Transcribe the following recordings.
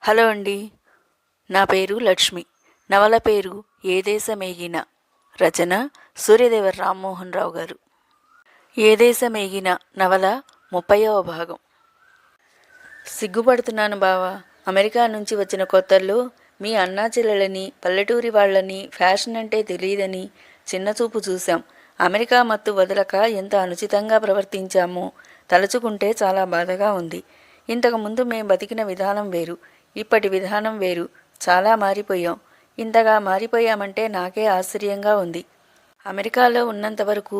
Hello అండి. నా పేరు లక్ష్మి. నవల పేరు ఏ దేశమేగిన. రచన సూర్యదేవర రామ్మోహన్ రావు గారు. ఏ దేశమేగిన నవల 30వ భాగం. సిగ్గుపడుతున్నాను బావా. అమెరికా నుంచి వచ్చిన కొత్తల్లో మీ అన్నా చెల్లెలని, పల్లెటూరి వాళ్ళని ఫ్యాషన్ అంటే తెలియదని చిన్నచూపు చూశాం. అమెరికా మత్తు వదలక ఎంత అనుచితంగా ప్రవర్తించామో తలుచుకుంటే చాలా బాధగా ఉంది. ఇంతకుముందు మేం బతికిన విధానం వేరు, ఇప్పటి విధానం వేరు. చాలా మారిపోయాం. ఇంతగా మారిపోయామంటే నాకే ఆశ్చర్యంగా ఉంది. అమెరికాలో ఉన్నంతవరకు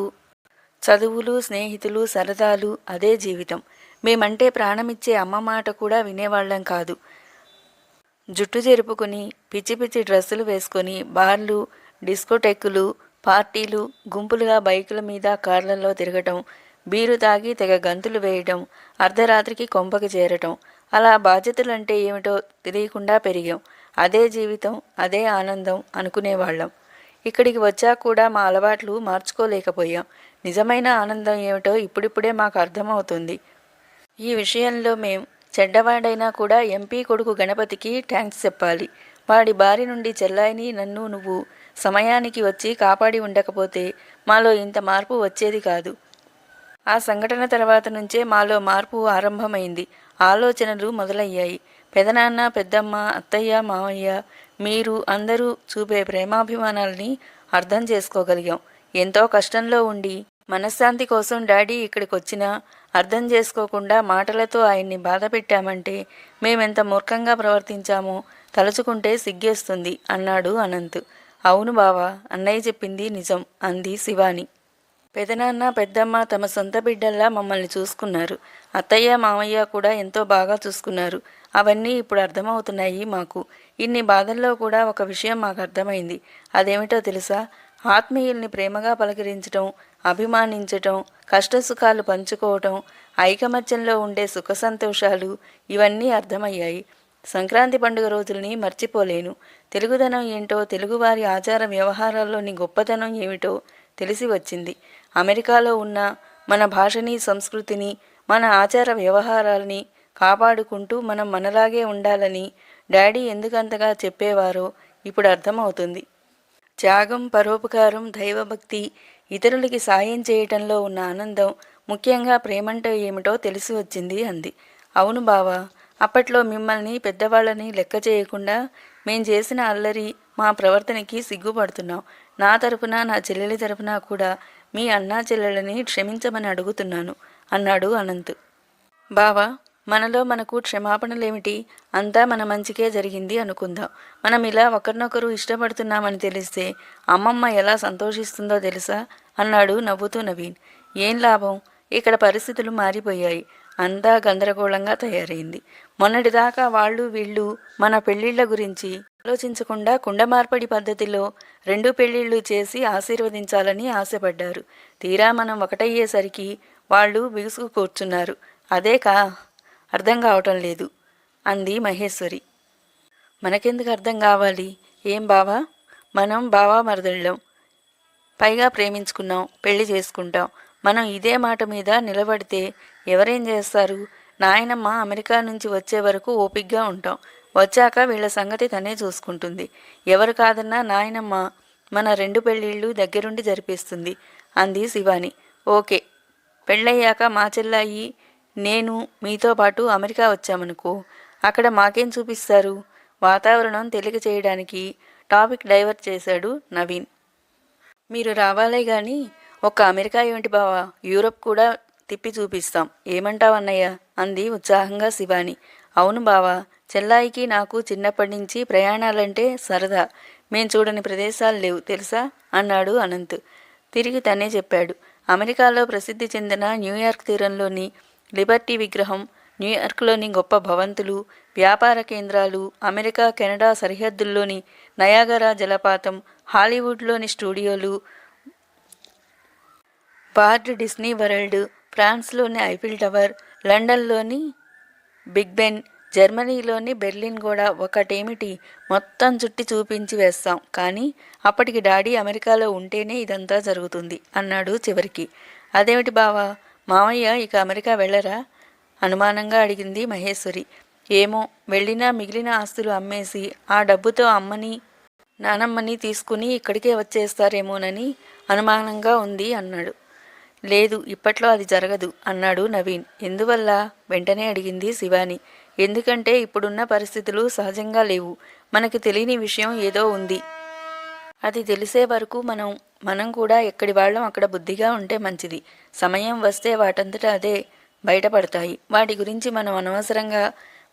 చదువులు, స్నేహితులు, సరదాలు, అదే జీవితం. మేమంటే ప్రాణమిచ్చే అమ్మ మాట కూడా వినేవాళ్ళం కాదు. జుట్టు చెరుపుకుని పిచ్చి పిచ్చి డ్రెస్సులు వేసుకొని బార్లు, డిస్కోటెక్కులు, పార్టీలు, గుంపులుగా బైకుల మీద, కార్లలో తిరగటం, బీరు తాగి తెగ గంతులు వేయటం, అర్ధరాత్రికి కొంపకి చేరటం, అలా బాధ్యతలంటే ఏమిటో తెలియకుండా పెరిగాం. అదే జీవితం, అదే ఆనందం అనుకునేవాళ్ళం. ఇక్కడికి వచ్చాక కూడా మా అలవాట్లు మార్చుకోలేకపోయాం. నిజమైన ఆనందం ఏమిటో ఇప్పుడిప్పుడే మాకు అర్థమవుతుంది. ఈ విషయంలో మేం చెడ్డవాడైనా కూడా ఎంపీ కొడుకు గణపతికి థ్యాంక్స్ చెప్పాలి. వాడి బారి నుండి చెల్లాయిని, నన్ను నువ్వు సమయానికి వచ్చి కాపాడి ఉండకపోతే మాలో ఇంత మార్పు వచ్చేది కాదు. ఆ సంఘటన తర్వాత నుంచే మాలో మార్పు ఆరంభమైంది. ఆలోచనలు మొదలయ్యాయి. పెదనాన్న, పెద్దమ్మ, అత్తయ్య, మామయ్య, మీరు అందరూ చూపే ప్రేమాభిమానాలని అర్థం చేసుకోగలిగాం. ఎంతో కష్టంలో ఉండి మనశ్శాంతి కోసం డాడీ ఇక్కడికి వచ్చినా అర్థం చేసుకోకుండా మాటలతో ఆయన్ని బాధ పెట్టామంటే మేమెంత మూర్ఖంగా ప్రవర్తించామో తలుచుకుంటే సిగ్గేస్తుంది అన్నాడు అనంత్. అవును బావా, అన్నయ్య చెప్పింది నిజం అంది శివాని. పెదనాన్న, పెద్దమ్మ తమ సొంత బిడ్డల్లా మమ్మల్ని చూసుకున్నారు. అత్తయ్య, మామయ్య కూడా ఎంతో బాగా చూసుకున్నారు. అవన్నీ ఇప్పుడు అర్థమవుతున్నాయి మాకు. ఇన్ని బాధల్లో కూడా ఒక విషయం మాకు అర్థమైంది. అదేమిటో తెలుసా? ఆత్మీయుల్ని ప్రేమగా పలకరించటం, అభిమానించటం, కష్టసుఖాలు పంచుకోవటం, ఐకమత్యంలో ఉండే సుఖ సంతోషాలు, ఇవన్నీ అర్థమయ్యాయి. సంక్రాంతి పండుగ రోజుల్ని మర్చిపోలేను. తెలుగుదనం ఏంటో, తెలుగువారి ఆచార వ్యవహారాల్లోని గొప్పతనం ఏమిటో తెలిసి వచ్చింది. అమెరికాలో ఉన్న మన భాషని, సంస్కృతిని, మన ఆచార వ్యవహారాల్ని కాపాడుకుంటూ మనం మనలాగే ఉండాలని డాడీ ఎందుకంతగా చెప్పేవారో ఇప్పుడు అర్థమవుతుంది. త్యాగం, పరోపకారం, దైవభక్తి, ఇతరులకి సాయం చేయటంలో ఉన్న ఆనందం, ముఖ్యంగా ప్రేమంటే ఏమిటో తెలిసి వచ్చింది అంది. అవును బావా, అప్పట్లో మిమ్మల్ని పెద్దవాళ్ళని లెక్క చేయకుండా మేం చేసిన అల్లరి, మా ప్రవర్తనకి సిగ్గుపడుతున్నాం. నా తరపున, నా చెల్లెలి తరపున కూడా మీ అన్నా చెల్లెలని క్షమించమని అడుగుతున్నాను అన్నాడు అనంత్. బావా, మనలో మనకు క్షమాపణలేమిటి? అంతా మన మంచికే జరిగింది అనుకుందాం. మనం ఇలా ఒకరినొకరు ఇష్టపడుతున్నామని తెలిస్తే అమ్మమ్మ ఎలా సంతోషిస్తుందో తెలుసా అన్నాడు నవ్వుతూ నవీన్. ఏం లాభం, ఇక్కడ పరిస్థితులు మారిపోయాయి. అంతా గందరగోళంగా తయారైంది. మొన్నటిదాకా వాళ్ళు వీళ్ళు మన పెళ్లిళ్ల గురించి ఆలోచించకుండా కుండమార్పడి పద్ధతిలో 2 పెళ్లిళ్ళు చేసి ఆశీర్వదించాలని ఆశపడ్డారు. తీరా మనం ఒకటయ్యేసరికి వాళ్ళు బిగుసుకు కూర్చున్నారు. అర్థం కావటం లేదు అంది మహేశ్వరి. మనకెందుకు అర్థం కావాలి? ఏం బావా, మనం బావా మరదళ్ళం, పైగా ప్రేమించుకున్నాం, పెళ్లి చేసుకుంటాం. మనం ఇదే మాట మీద నిలబడితే ఎవరేం చేస్తారు? నాయనమ్మ అమెరికా నుంచి వచ్చే వరకు ఓపిగ్గా ఉంటాం. వచ్చాక వీళ్ళ సంగతి తనే చూసుకుంటుంది. ఎవరు కాదన్నా నాయనమ్మ మన 2 పెళ్ళిళ్ళు దగ్గరుండి జరిపిస్తుంది అంది శివాని. ఓకే, పెళ్ళయ్యాక మా చెల్లాయి, నేను మీతో పాటు అమెరికా వచ్చామనుకో, అక్కడ మాకేం చూపిస్తారు? వాతావరణం తెలియ చేయడానికి టాపిక్ డైవర్ట్ చేశాడు నవీన్. మీరు రావాలే గాని ఒక్క అమెరికా ఏమిటి బావా, యూరప్ కూడా తిప్పి చూపిస్తాం. ఏమంటావు అన్నయ్య అంది ఉత్సాహంగా శివాని. అవును బావా, చెల్లాయికి నాకు చిన్నప్పటి నుంచి ప్రయాణాలంటే సరదా. మేం చూడని ప్రదేశాలు లేవు తెలుసా అన్నాడు అనంత్. తిరిగి తనే చెప్పాడు. అమెరికాలో ప్రసిద్ధి చెందిన న్యూయార్క్ తీరంలోని లిబర్టీ విగ్రహం, న్యూయార్క్లోని గొప్ప భవంతులు, వ్యాపార కేంద్రాలు, అమెరికా కెనడా సరిహద్దుల్లోని నయాగరా జలపాతం, హాలీవుడ్లోని స్టూడియోలు, పార్డ్ డిస్నీ వరల్డ్, ఫ్రాన్స్లోని ఐఫిల్ టవర్, లండన్లోని బిగ్ బెన్, జర్మనీలోని బెర్లిన్ కూడా ఒకటేమిటి మొత్తం చుట్టి చూపించి వేస్తాం. కానీ అప్పటికి డాడీ అమెరికాలో ఉంటేనే ఇదంతా జరుగుతుంది అన్నాడు చివరికి. అదేమిటి బావా, మామయ్య ఇక అమెరికా వెళ్ళరా అనుమానంగా అడిగింది మహేశ్వరి. ఏమో, వెళ్ళినా మిగిలిన ఆస్తులు అమ్మేసి ఆ డబ్బుతో అమ్మని నానమ్మని తీసుకుని ఇక్కడికే వచ్చేస్తారేమోనని అనుమానంగా ఉంది అన్నాడు. లేదు, ఇప్పట్లో అది జరగదు అన్నాడు నవీన్. ఎందువల్ల? వెంటనే అడిగింది శివాని. ఎందుకంటే ఇప్పుడున్న పరిస్థితులు సహజంగా లేవు. మనకి తెలియని విషయం ఏదో ఉంది. అది తెలిసే వరకు మనం కూడా ఎక్కడి వాళ్ళం అక్కడ బుద్ధిగా ఉంటే మంచిది. సమయం వస్తే వాటంతటా అదే బయటపడతాయి. వాటి గురించి మనం అనవసరంగా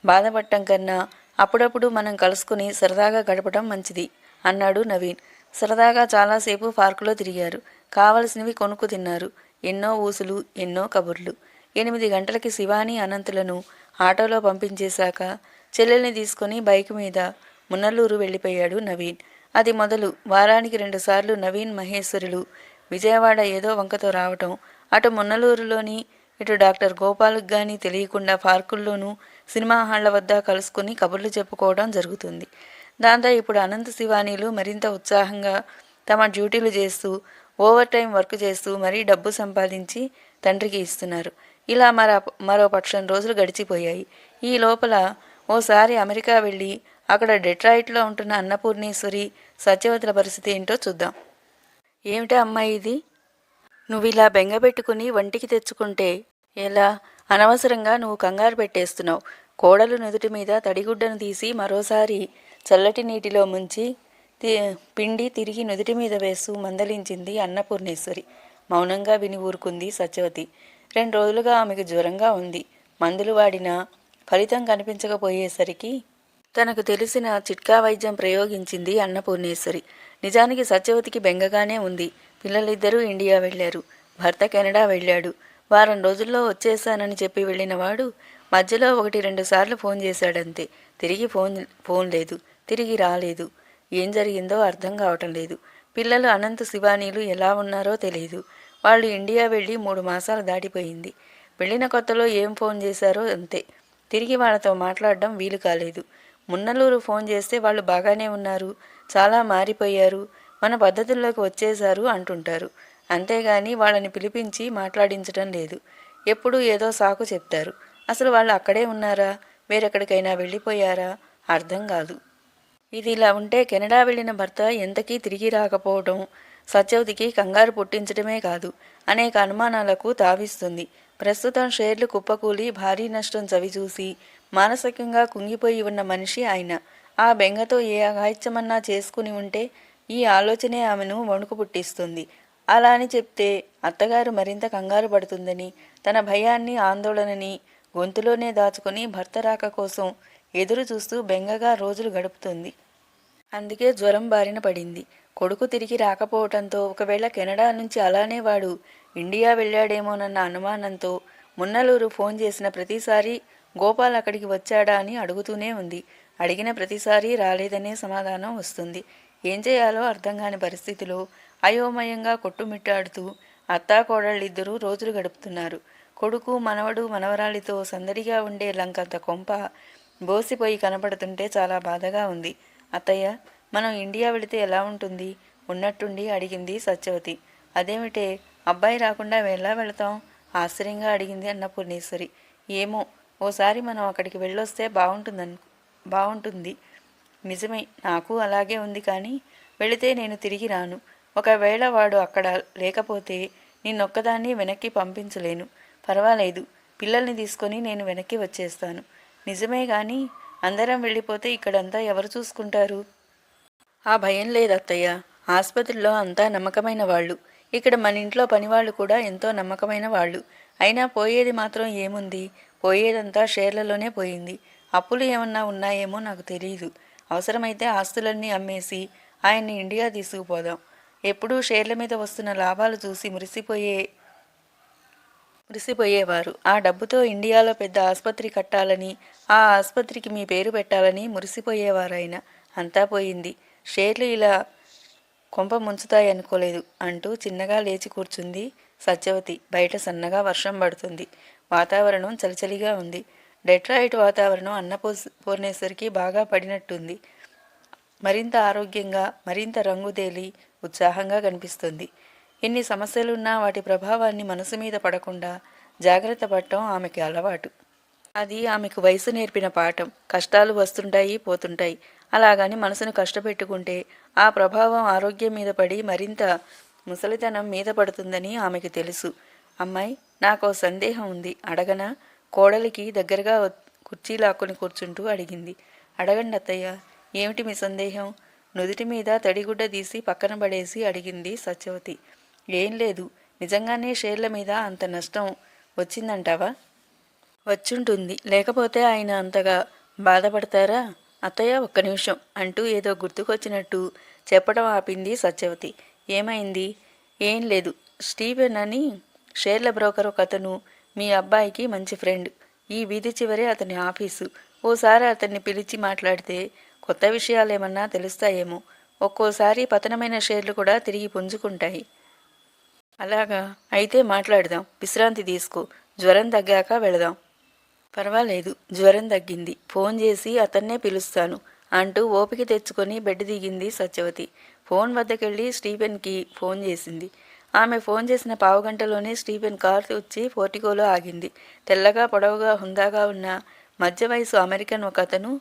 బాధపడటం కన్నా అప్పుడప్పుడు మనం కలుసుకుని సరదాగా గడపడం మంచిది అన్నాడు నవీన్. సరదాగా చాలాసేపు పార్కులో తిరిగారు. కావలసినవి కొనుక్కు తిన్నారు. ఎన్నో ఊసులు, ఎన్నో కబుర్లు. 8 గంటలకి శివాని అనంతులను ఆటోలో పంపించేశాక చెల్లెల్ని తీసుకుని బైక్ మీద మున్నల్లూరు వెళ్ళిపోయాడు నవీన్. అది మొదలు వారానికి 2 సార్లు నవీన్ మహేశ్వరులు విజయవాడ ఏదో వంకతో రావటం, అటు మున్నలూరులోని ఇటు డాక్టర్ గోపాల్కి గానీ తెలియకుండా పార్కుల్లోనూ సినిమా హాళ్ల వద్ద కలుసుకుని కబుర్లు చెప్పుకోవడం జరుగుతుంది. దాంతో ఇప్పుడు అనంత శివానీలు మరింత ఉత్సాహంగా తమ డ్యూటీలు చేస్తూ ఓవర్ టైం వర్క్ చేస్తూ మరీ డబ్బు సంపాదించి తండ్రికి ఇస్తున్నారు. ఇలా మరో పక్షం రోజులు గడిచిపోయాయి. ఈ లోపల ఓసారి అమెరికా వెళ్ళి అక్కడ డెట్రాయిట్లో ఉంటున్న అన్నపూర్ణేశ్వరి, సత్యవతుల పరిస్థితి ఏంటో చూద్దాం. ఏమిటా అమ్మాయి ఇది? నువ్వు ఇలా బెంగపెట్టుకుని వంటికి తెచ్చుకుంటే ఎలా? అనవసరంగా నువ్వు కంగారు పెట్టేస్తున్నావు. కోడలు నుదుటి మీద తడిగుడ్డను తీసి మరోసారి చల్లటి నీటిలో ముంచి పిండి తిరిగి నుదుటి మీద వేస్తూ మందలించింది అన్నపూర్ణేశ్వరి. మౌనంగా విని ఊరుకుంది సత్యవతి. 2 రోజులుగా ఆమెకు జ్వరంగా ఉంది. మందులు వాడినా ఫలితం కనిపించకపోయేసరికి తనకు తెలిసిన చిట్కా వైద్యం ప్రయోగించింది అన్నపూర్ణేశ్వరి. నిజానికి సత్యవతికి బెంగగానే ఉంది. పిల్లలిద్దరూ ఇండియా వెళ్లారు. భర్త కెనడా వెళ్ళాడు. వారం రోజుల్లో వచ్చేశానని చెప్పి వెళ్ళినవాడు మధ్యలో 1-2 సార్లు ఫోన్ చేశాడంతే. తిరిగి ఫోన్ లేదు. తిరిగి రాలేదు. ఏం జరిగిందో అర్థం కావటం లేదు. పిల్లలు అనంత శివానీలు ఎలా ఉన్నారో తెలియదు. వాళ్ళు ఇండియా వెళ్ళి 3 మాసాలు దాటిపోయింది. వెళ్ళిన కొత్తలో ఏం ఫోన్ చేశారో అంతే. తిరిగి వాళ్ళతో మాట్లాడడం వీలు కాలేదు. మున్నలూరు ఫోన్ చేస్తే వాళ్ళు బాగానే ఉన్నారు, చాలా మారిపోయారు, మన పద్ధతుల్లోకి వచ్చేశారు అంటుంటారు. అంతేగాని వాళ్ళని పిలిపించి మాట్లాడించడం లేదు. ఎప్పుడూ ఏదో సాకు చెప్తారు. అసలు వాళ్ళు అక్కడే ఉన్నారా, వేరెక్కడికైనా వెళ్ళిపోయారా అర్థం కాదు. ఇది ఇలా ఉంటే కెనడా వెళ్ళిన భర్త ఎంతకీ తిరిగి రాకపోవడం సత్యవతికి కంగారు పుట్టించడమే కాదు, అనేక అనుమానాలకు తావిస్తుంది. ప్రస్తుతం షేర్లు కుప్పకూలి భారీ నష్టం చవిచూసి మానసికంగా కుంగిపోయి ఉన్న మనిషి ఆయన. ఆ బెంగతో ఏ అఘాయిత్యమన్నా చేసుకుని ఉంటే ఈ ఆలోచనే ఆమెను వణుకు పుట్టిస్తుంది. అలా అని చెప్తే అత్తగారు మరింత కంగారు పడుతుందని తన భయాన్ని, ఆందోళనని గొంతులోనే దాచుకుని భర్త రాక కోసం ఎదురు చూస్తూ బెంగగా రోజులు గడుపుతుంది. అందుకే జ్వరం బారిన పడింది. కొడుకు తిరిగి రాకపోవటంతో, ఒకవేళ కెనడా నుంచి అలానే వాడు ఇండియా వెళ్ళాడేమోనన్న అనుమానంతో మున్నలూరు ఫోన్ చేసిన ప్రతిసారి గోపాల్ అక్కడికి వచ్చాడా అని అడుగుతూనే ఉంది. అడిగిన ప్రతిసారి రాలేదనే సమాధానం వస్తుంది. ఏం చేయాలో అర్థం కాని పరిస్థితిలో అయోమయంగా కొట్టుమిట్టాడుతూ అత్తాకోడళ్ళిద్దరూ రోజులు గడుపుతున్నారు. కొడుకు, మనవడు, మనవరాలితో సందడిగా ఉండే లంకంత కొంప బోసిపోయి కనపడుతుంటే చాలా బాధగా ఉంది. అత్తయ్య, మనం ఇండియా వెళితే ఎలా ఉంటుంది? ఉన్నట్టుండి అడిగింది సత్యవతి. అదేమిటే, అబ్బాయి రాకుండా ఎలా వెళతాం? ఆశ్చర్యంగా అడిగింది అన్నపూర్ణేశ్వరి. ఏమో, ఓసారి మనం అక్కడికి వెళ్ళొస్తే బాగుంటుంది. నిజమే, నాకు అలాగే ఉంది. కానీ వెళితే నేను తిరిగి రాను. ఒకవేళ వాడు అక్కడ లేకపోతే నిన్నొక్కదాన్ని వెనక్కి పంపించలేను. పర్వాలేదు, పిల్లల్ని తీసుకొని నేను వెనక్కి వచ్చేస్తాను. నిజమే కానీ అందరం వెళ్ళిపోతే ఇక్కడంతా ఎవరు చూసుకుంటారు? ఆ భయం లేదత్తయ్య. ఆసుపత్రిలో అంతా నమ్మకమైన వాళ్ళు. ఇక్కడ మన ఇంట్లో పనివాళ్ళు కూడా ఎంతో నమ్మకమైన వాళ్ళు. అయినా పోయేది మాత్రం ఏముంది? పోయేదంతా షేర్లలోనే పోయింది. అప్పులు ఏమన్నా ఉన్నాయేమో నాకు తెలియదు. అవసరమైతే ఆస్తులన్నీ అమ్మేసి ఆయన్ని ఇండియా తీసుకుపోదాం. ఎప్పుడూ షేర్ల మీద వస్తున్న లాభాలు చూసి మురిసిపోయేవారు. ఆ డబ్బుతో ఇండియాలో పెద్ద ఆసుపత్రి కట్టాలని, ఆ ఆసుపత్రికి మీ పేరు పెట్టాలని మురిసిపోయేవారాయన. అంతా పోయింది. షేర్లు ఇలా కొంప ముంచుతాయి అనుకోలేదు అంటూ చిన్నగా లేచి కూర్చుంది సత్యవతి. బయట సన్నగా వర్షం పడుతుంది. వాతావరణం చలిచలిగా ఉంది. డెట్రాయిట్ వాతావరణం అన్నపూర్ణేశ్వరికి బాగా పడినట్టుంది. మరింత ఆరోగ్యంగా, మరింత రంగుదేలి ఉత్సాహంగా కనిపిస్తుంది. ఎన్ని సమస్యలున్నా వాటి ప్రభావాన్ని మనసు మీద పడకుండా జాగ్రత్త పడటం ఆమెకి అలవాటు. అది ఆమెకు వయసు నేర్పిన పాఠం. కష్టాలు వస్తుంటాయి, పోతుంటాయి. అలాగని మనసును కష్టపెట్టుకుంటే ఆ ప్రభావం ఆరోగ్యం మీద పడి మరింత ముసలితనం మీద పడుతుందని ఆమెకు తెలుసు. అమ్మాయి, నాకో సందేహం ఉంది, అడగనా? కోడలికి దగ్గరగా కుర్చీ లాక్కుని కూర్చుంటూ అడిగింది. అడగండి అత్తయ్య. ఏమిటి మీ సందేహం? నుదుటి మీద తడిగుడ్డ తీసి పక్కన పడేసి అడిగింది సత్యవతి. ఏం లేదు. నిజంగానే షేర్ల మీద అంత నష్టం వచ్చిందంటావా? వచ్చుంటుంది, లేకపోతే ఆయన అంతగా బాధపడతారా? అత్తయ్య, ఒక్క నిమిషం అంటూ ఏదో గుర్తుకొచ్చినట్టు చెప్పడం ఆపింది సత్యవతి. ఏమైంది? ఏం లేదు. స్టీవెన్ అని షేర్ల బ్రోకర్ ఒకతను మీ అబ్బాయికి మంచి ఫ్రెండ్. ఈ వీధి చివరే అతని ఆఫీసు. ఓసారి అతన్ని పిలిచి మాట్లాడితే కొత్త విషయాలేమన్నా తెలుస్తాయేమో. ఒక్కోసారి పతనమైన షేర్లు కూడా తిరిగి పుంజుకుంటాయి. అలాగా? అయితే మాట్లాడదాం. విశ్రాంతి తీసుకో. జ్వరం తగ్గాక వెళదాం. పర్వాలేదు, జ్వరం తగ్గింది. ఫోన్ చేసి అతన్నే పిలుస్తాను అంటూ ఓపిక తెచ్చుకొని బెడ్ దిగింది సత్యవతి. ఫోన్ వద్దకెళ్ళి స్టీఫెన్కి ఫోన్ చేసింది. ఆమె ఫోన్ చేసిన పావుగంటలోనే స్టీఫెన్ కారు వచ్చి పోర్టికోలో ఆగింది. తెల్లగా, పొడవుగా, హుందాగా ఉన్న మధ్య వయసు అమెరికన్ ఒకతను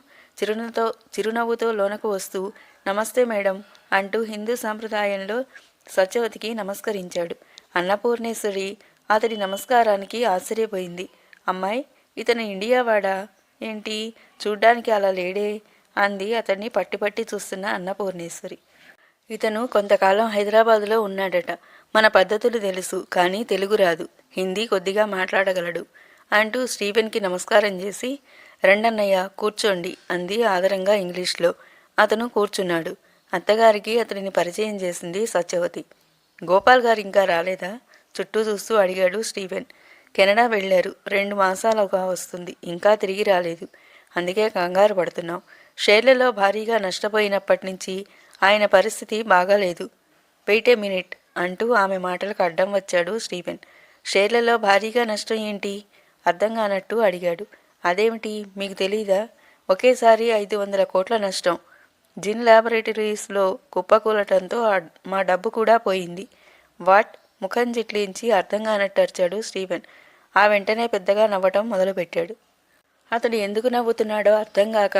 చిరునవ్వుతో లోనకు వస్తూ నమస్తే మేడం అంటూ హిందూ సాంప్రదాయంలో సత్యవతికి నమస్కరించాడు. అన్నపూర్ణేశ్వరి అతడి నమస్కారానికి ఆశ్చర్యపోయింది. అమ్మాయి, ఇతను ఇండియావాడా? ఏంటి, చూడ్డానికి అలా లేడే? అంది అతన్ని పట్టి చూస్తున్న అన్నపూర్ణేశ్వరి. ఇతను కొంతకాలం హైదరాబాదులో ఉన్నాడట. మన పద్ధతులు తెలుసు, కానీ తెలుగు రాదు. హిందీ కొద్దిగా మాట్లాడగలడు అంటూ స్టీఫెన్కి నమస్కారం చేసి రెండన్నయ్య కూర్చోండి అంది ఆదరంగా ఇంగ్లీష్లో. అతను కూర్చున్నాడు. అత్తగారికి అతడిని పరిచయం చేసింది సత్యవతి. గోపాల్ గారు ఇంకా రాలేదా? చుట్టూ చూస్తూ అడిగాడు స్టీఫెన్. కెనడా వెళ్ళారు. 2 మాసాలుగా వస్తుంది. ఇంకా తిరిగి రాలేదు. అందుకే కంగారు పడుతున్నాం. షేర్లలో భారీగా నష్టపోయినప్పటి నుంచి ఆయన పరిస్థితి బాగాలేదు. వెయిట్ ఏ మినిట్ అంటూ ఆమె మాటలకు అడ్డం వచ్చాడు స్టీఫెన్. షేర్లలో భారీగా నష్టం ఏంటి? అర్థం కానట్టు అడిగాడు. అదేమిటి, మీకు తెలీదా? ఒకేసారి 500 కోట్ల నష్టం. జిన్ ల్యాబొరేటరీస్లో కుప్పకూలటంతో మా డబ్బు కూడా పోయింది. వాట్? ముఖం చిట్లించి అర్థం కానట్టు అరిచాడు స్టీఫెన్. ఆ వెంటనే పెద్దగా నవ్వటం మొదలుపెట్టాడు. అతడు ఎందుకు నవ్వుతున్నాడో అర్థం కాక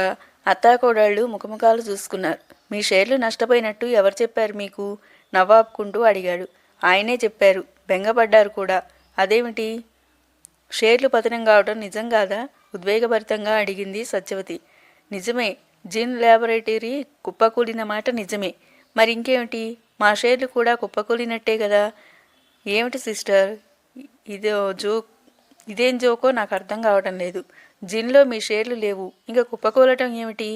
అత్తాకోడళ్ళు ముఖముఖాలు చూసుకున్నారు. మీ షేర్లు నష్టపోయినట్టు ఎవరు చెప్పారు మీకు? నవ్వాపుకుంటూ అడిగాడు. ఆయనే చెప్పారు. బెంగపడ్డారు కూడా. అదేమిటి? షేర్లు పతనం కావటం నిజం కాదా? ఉద్వేగభరితంగా అడిగింది సత్యవతి. నిజమే. జిన్ ల్యాబొరేటరీ కుప్పకూలిన మాట నిజమే. మరి ఇంకేమిటి? మా షేర్లు కూడా కుప్పకూలినట్టే కదా. ఏమిటి సిస్టర్, ఇదేం జోకో నాకు అర్థం కావటం లేదు. జిన్లో మీ షేర్లు లేవు, ఇంకా కుప్పకూలటం ఏమిటి?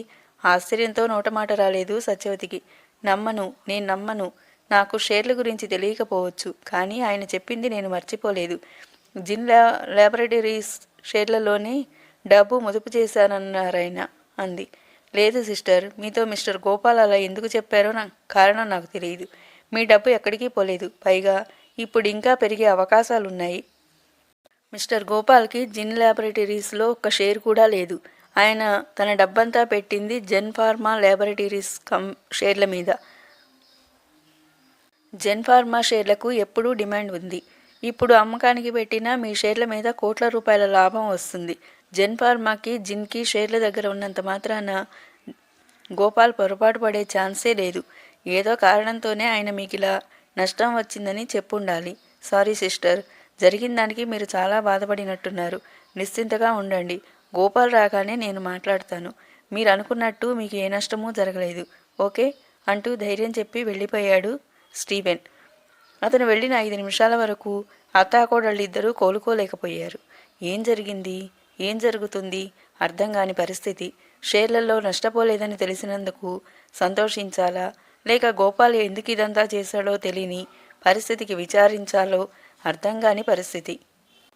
ఆశ్చర్యంతో నోటమాట రాలేదు సత్యవతికి. నేను నమ్మను. నాకు షేర్ల గురించి తెలియకపోవచ్చు, కానీ ఆయన చెప్పింది నేను మర్చిపోలేదు. జిన్ ల్యాబొరేటరీస్ షేర్లలోనే డబ్బు మదుపు చేశానన్నారాయన అంది. లేదు సిస్టర్, మీతో మిస్టర్ గోపాల్ అలా ఎందుకు చెప్పారో కారణం నాకు తెలియదు. మీ డబ్బు ఎక్కడికి పోలేదు. పైగా ఇప్పుడు ఇంకా పెరిగే అవకాశాలున్నాయి. మిస్టర్ గోపాల్కి జిన్ ల్యాబొరేటరీస్లో ఒక్క షేర్ కూడా లేదు. ఆయన తన డబ్బంతా పెట్టింది జెన్ ఫార్మా ల్యాబొరేటరీస్ షేర్ల మీద. జెన్ ఫార్మా షేర్లకు ఎప్పుడూ డిమాండ్ ఉంది. ఇప్పుడు అమ్మకానికి పెట్టిన మీ షేర్ల మీద కోట్ల రూపాయల లాభం వస్తుంది. జెన్ ఫార్మాకి, జిన్కి షేర్ల దగ్గర ఉన్నంత మాత్రాన గోపాల్ పొరపాటు పడే ఛాన్సే లేదు. ఏదో కారణంతోనే ఆయన మీకు ఇలా నష్టం వచ్చిందని చెప్పుండాలి. సారీ సిస్టర్, జరిగిన దానికి మీరు చాలా బాధపడినట్టున్నారు. నిశ్చింతగా ఉండండి. గోపాల్ రాగానే నేను మాట్లాడతాను. మీరు అనుకున్నట్టు మీకు ఏ నష్టమూ జరగలేదు. ఓకే అంటూ ధైర్యం చెప్పి వెళ్ళిపోయాడు స్టీఫెన్. అతను వెళ్ళిన 5 నిమిషాల వరకు అత్తాకోడళ్ళిద్దరూ కోలుకోలేకపోయారు. ఏం జరిగింది, ఏం జరుగుతుంది అర్థం కాని పరిస్థితి. షేర్లలో నష్టపోలేదని తెలిసినందుకు సంతోషించాలా, లేక గోపాల్ ఎందుకు ఇదంతా చేశాడో తెలియని పరిస్థితికి విచారించాలో అర్థం కాని పరిస్థితి.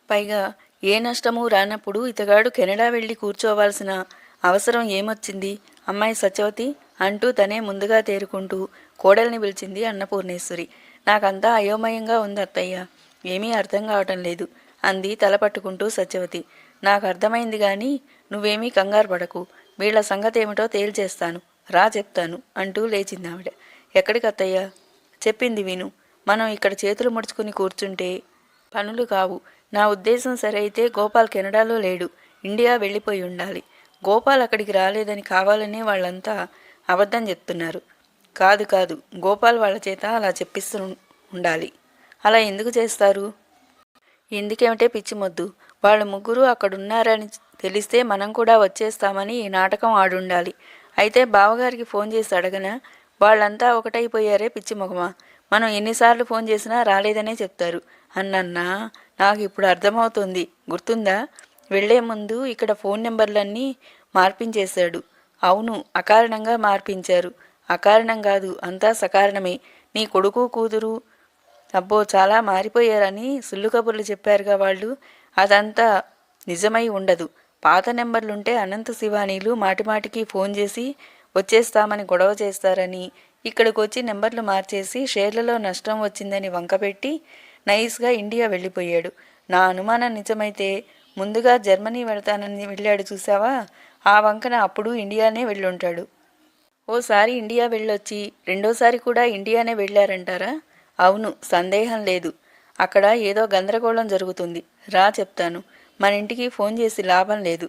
పైగా ఏ నష్టమూ రానప్పుడు ఇతగాడు కెనడా వెళ్ళి కూర్చోవాల్సిన అవసరం ఏమొచ్చింది? అమ్మాయి సత్యవతి అంటూ తనే ముందుగా తేరుకుంటూ కోడల్ని పిలిచింది అన్నపూర్ణేశ్వరి. నాకంతా అయోమయంగా ఉంది అత్తయ్య, ఏమీ అర్థం కావటం లేదు అంది తల పట్టుకుంటూ సత్యవతి. నాకు అర్థమైంది కానీ నువ్వేమీ కంగారు పడకు. వీళ్ల సంగతి ఏమిటో తేల్చేస్తాను, రా చెప్తాను అంటూ లేచింది ఆవిడ. ఎక్కడికి అత్తయ్య? చెప్పింది విను. మనం ఇక్కడ చేతులు ముడుచుకుని కూర్చుంటే పనులు కావు. నా ఉద్దేశం సరైతే గోపాల్ కెనడాలో లేడు, ఇండియా వెళ్ళిపోయి ఉండాలి. గోపాల్ అక్కడికి రాలేదని కావాలని వాళ్ళంతా అబద్ధం చెప్తున్నారు. కాదు కాదు, గోపాల్ వాళ్ళ చేత అలా చెప్పిస్తూ ఉండాలి. అలా ఎందుకు చేస్తారు? ఎందుకేమిటే పిచ్చి మొద్దు, వాళ్ళు ముగ్గురు అక్కడున్నారని తెలిస్తే మనం కూడా వచ్చేస్తామని ఈ నాటకం ఆడుండాలి. అయితే బావగారికి ఫోన్ చేసి అడగనా? వాళ్ళంతా ఒకటైపోయారే పిచ్చి మొగమా, మనం ఎన్నిసార్లు ఫోన్ చేసినా రాలేదనే చెప్తారు అన్నన్నా. నాకు ఇప్పుడు అర్థమవుతుంది. గుర్తుందా? వెళ్లే ముందు ఇక్కడ ఫోన్ నెంబర్లన్నీ మార్పించేశాడు. అవును, అకారణంగా మార్పించారు. అకారణం కాదు, అంతా సకారణమే. నీ కొడుకు కూతురు అబ్బో చాలా మారిపోయారని సుల్లు కబుర్లు చెప్పారుగా వాళ్ళు. అదంతా నిజమై ఉండదు. పాత నెంబర్లుంటే అనంత శివానీలు మాటిమాటికి ఫోన్ చేసి వచ్చేస్తామని గొడవ చేస్తారని, ఇక్కడికి వచ్చి నెంబర్లు మార్చేసి షేర్లలో నష్టం వచ్చిందని వంకపెట్టి నైస్గా ఇండియా వెళ్ళిపోయాడు. నా అనుమానం నిజమైతే ముందుగా జర్మనీ వెళ్తానని వెళ్ళాడు చూసావా, ఆ వంకన అప్పుడు ఇండియానే వెళ్ళుంటాడు. ఓసారి ఇండియా వెళ్ళొచ్చి రెండోసారి కూడా ఇండియానే వెళ్ళారంటారా? అవును, సందేహం లేదు. అక్కడ ఏదో గందరగోళం జరుగుతుంది. రా చెప్తాను. మన ఇంటికి ఫోన్ చేసి లాభం లేదు.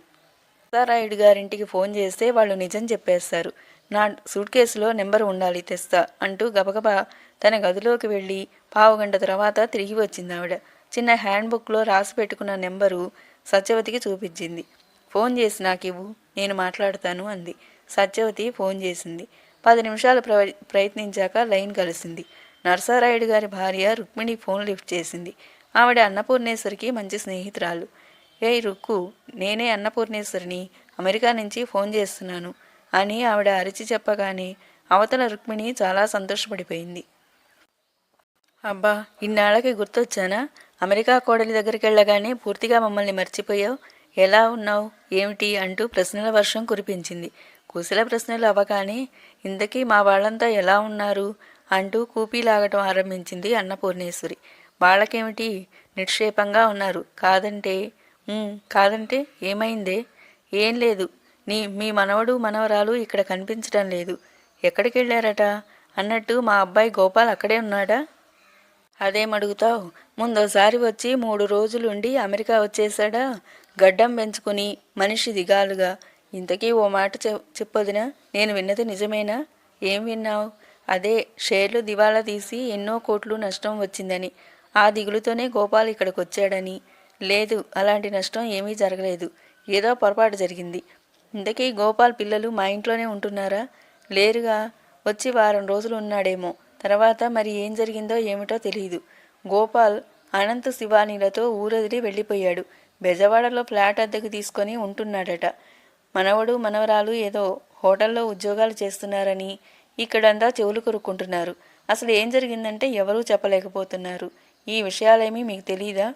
రాయుడు గారింటికి ఫోన్ చేస్తే వాళ్ళు నిజం చెప్పేస్తారు. నా సూట్ కేసులో నెంబర్ ఉండాలి, తెస్తా అంటూ గబగబా తన గదిలోకి వెళ్ళి పావుగంట తర్వాత తిరిగి వచ్చింది ఆవిడ. చిన్న హ్యాండ్బుక్లో రాసి పెట్టుకున్న నెంబరు సత్యవతికి చూపించింది. ఫోన్ చేసి నాకివ్వు, నేను మాట్లాడతాను అంది. సత్యవతి ఫోన్ చేసింది. 10 నిమిషాలు ప్రయత్నించాక లైన్ కలిసింది. నరసరాయుడు గారి భార్య రుక్మిణి ఫోన్ లిఫ్ట్ చేసింది. ఆవిడ అన్నపూర్ణేశ్వరికి మంచి స్నేహితురాలు. ఏయ్ రుక్కు, నేనే అన్నపూర్ణేశ్వరిని, అమెరికా నుంచి ఫోన్ చేస్తున్నాను అని ఆవిడ అరిచి చెప్పగానే అవతల రుక్మిణి చాలా సంతోషపడిపోయింది. అబ్బా, ఇన్నాళ్ళకి గుర్తొచ్చానా? అమెరికా కోడలి దగ్గరికి వెళ్ళగానే పూర్తిగా మమ్మల్ని మర్చిపోయావు. ఎలా ఉన్నావు, ఏమిటి అంటూ ప్రశ్నల వర్షం కురిపించింది. కుశల ప్రశ్నలు అవ్వగానే ఇంతకీ మా వాళ్ళంతా ఎలా ఉన్నారు అంటూ కూపీలాగటం ఆరంభించింది అన్నపూర్ణేశ్వరి. వాళ్ళకేమిటి, నిక్షేపంగా ఉన్నారు. కాదంటే ఏమైందే? ఏం లేదు. మీ మనవడు మనవరాలు ఇక్కడ కనిపించటం లేదు. ఎక్కడికి వెళ్ళారట అన్నట్టు మా అబ్బాయి గోపాల్ అక్కడే ఉన్నాడా? అదేమడుగుతావు, ముందోసారి వచ్చి 3 రోజులుండి అమెరికా వచ్చేశాడా? గడ్డం పెంచుకుని మనిషి దిగాలుగా. ఇంతకీ ఓ మాట చెప్పొదినా, నేను విన్నది నిజమేనా? ఏం విన్నావు? అదే షేర్లు దివాలా తీసి ఎన్నో కోట్లు నష్టం వచ్చిందని. ఆ దిగులుతోనే గోపాల్ ఇక్కడికి వచ్చాడని. లేదు, అలాంటి నష్టం ఏమీ జరగలేదు. ఏదో పొరపాటు జరిగింది. ఇంతకీ గోపాల్ పిల్లలు మా ఇంట్లోనే ఉంటున్నారా? లేరుగా. వచ్చి వారం రోజులు ఉన్నాడేమో. తర్వాత మరి ఏం జరిగిందో ఏమిటో తెలియదు. గోపాల్ అనంత శివానీలతో ఊరదిలి వెళ్ళిపోయాడు. బెజవాడలో ఫ్లాట్ అద్దెకు తీసుకొని ఉంటున్నాడట. మనవడు మనవరాలు ఏదో హోటల్లో ఉద్యోగాలు చేస్తున్నారని ఇక్కడంతా చెవులు కొరుక్కుంటున్నారు. అసలు ఏం జరిగిందంటే ఎవరూ చెప్పలేకపోతున్నారు. ఈ విషయాలేమీ మీకు తెలీదా?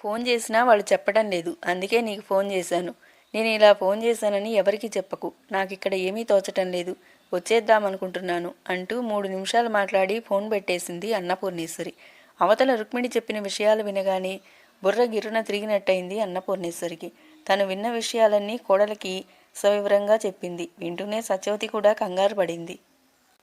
ఫోన్ చేసినా వాళ్ళు చెప్పడం లేదు. అందుకే నీకు ఫోన్ చేశాను. నేను ఇలా ఫోన్ చేశానని ఎవరికీ చెప్పకు. నాకిక్కడ ఏమీ తోచటం లేదు. వచ్చేద్దామనుకుంటున్నాను అంటూ 3 నిమిషాలు మాట్లాడి ఫోన్ పెట్టేసింది అన్నపూర్ణేశ్వరి. అవతల రుక్మిణి చెప్పిన విషయాలు వినగానే బుర్ర గిర్రున తిరిగినట్టయింది అన్నపూర్ణేశ్వరికి. తను విన్న విషయాలన్నీ కోడలికి సవివరంగా చెప్పింది. వింటూనే సత్యవతి కూడా కంగారు పడింది.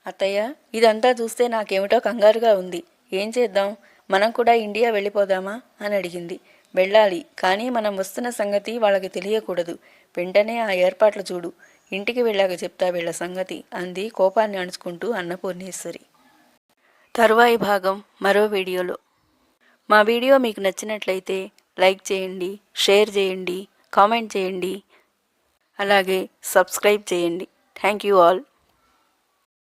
అత్తయ్య, ఇదంతా చూస్తే నాకేమిటో కంగారుగా ఉంది. ఏం చేద్దాం? మనం కూడా ఇండియా వెళ్ళిపోదామా అని అడిగింది. వెళ్ళాలి, కానీ మనం వస్తున్న సంగతి వాళ్ళకి తెలియకూడదు. వెంటనే ఆ ఏర్పాట్లు చూడు. ఇంటికి వెళ్ళాక చెప్తా వీళ్ళ సంగతి అంది కోపాన్ని అణుచుకుంటూ అన్నపూర్ణేశ్వరి. తరువాయి భాగం మరో వీడియోలో. మా వీడియో మీకు నచ్చినట్లయితే లైక్ చేయండి, షేర్ చేయండి, కామెంట్ చేయండి, అలాగే సబ్స్క్రైబ్ చేయండి. Thank you all.